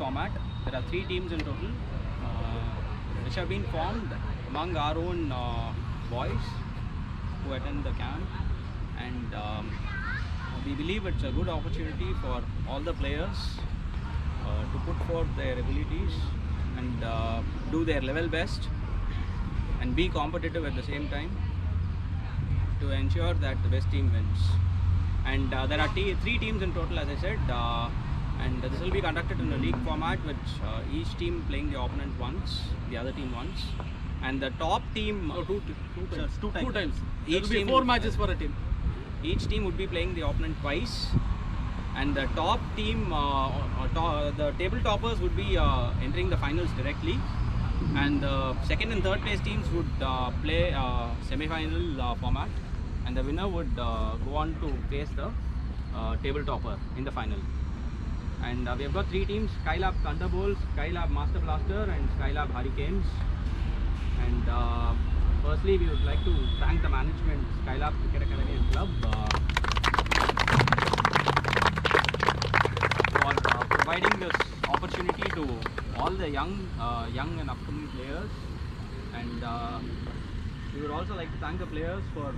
format. There are 3 teams in total, which have been formed among our own boys who attend the camp, and we believe it's a good opportunity for all the players to put forth their abilities and do their level best and be competitive at the same time to ensure that the best team wins. And there are 3 teams in total, as I said, and this will be conducted in a league format, which each team playing the opponent once, the other team once, and the top team two times. There will be team 4 matches for a team. Each team would be playing the opponent twice, and the top team, the table toppers would be entering the finals directly, and the second and third place teams would play semi-final format, and the winner would go on to face the table topper in the final. And we have got 3 teams: Skylab Thunderbolts, Skylab Master Blaster, and Skylab Hurricanes. And firstly, we would like to thank the management, Skylab Cricket Academy and Club, for providing this opportunity to all the young and upcoming players. And we would also like to thank the players for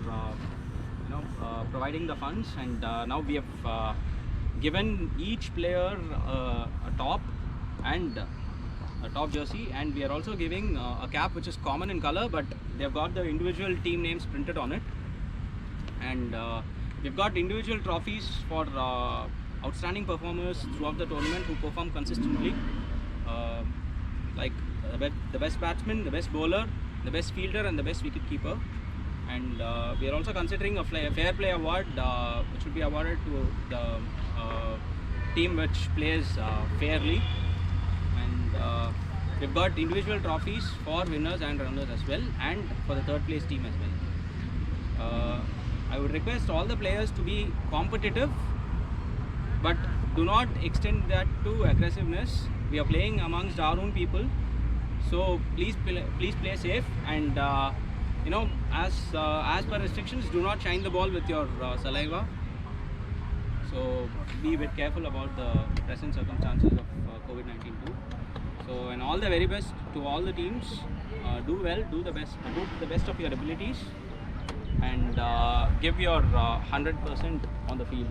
providing the funds. And now we have given each player a top and a top jersey, and we are also giving a cap which is common in color, but they've got the individual team names printed on it. And we've got individual trophies for outstanding performers throughout the tournament who perform consistently, like the best batsman, the best bowler, the best fielder, and the best wicket keeper. And we are also considering a fair play award, which will be awarded to the team which plays fairly. And we've got individual trophies for winners and runners as well, and for the third place team as well. I would request all the players to be competitive, but do not extend that to aggressiveness. We are playing amongst our own people, so please play safe, and as per restrictions, do not shine the ball with your saliva. So be a bit careful about the present circumstances of COVID-19 too. So, and all the very best to all the teams. Do well, do the best of your abilities, and give your 100% on the field.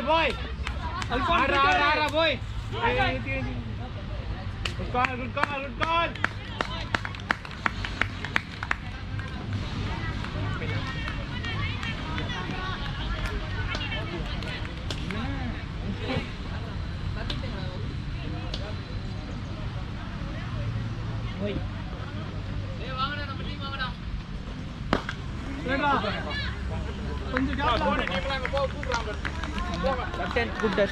boy. Ara boy. Good call. Good touch.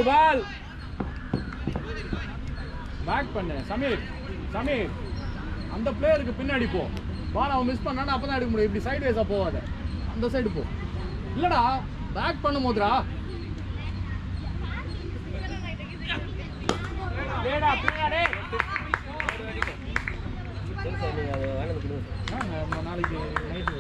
Ball. Back பண்ணு சமீர் அந்த பிளேயருக்கு பின்னாடி போ. பால் அவன் miss பண்ணானா அப்பதான் எடுக்க முடியும். இப்படி சைடு வைஸா போவாத, அந்த சைடு போ. இல்லடா பேக் பண்ணும் போதுடா நாளைக்கு நைட்டு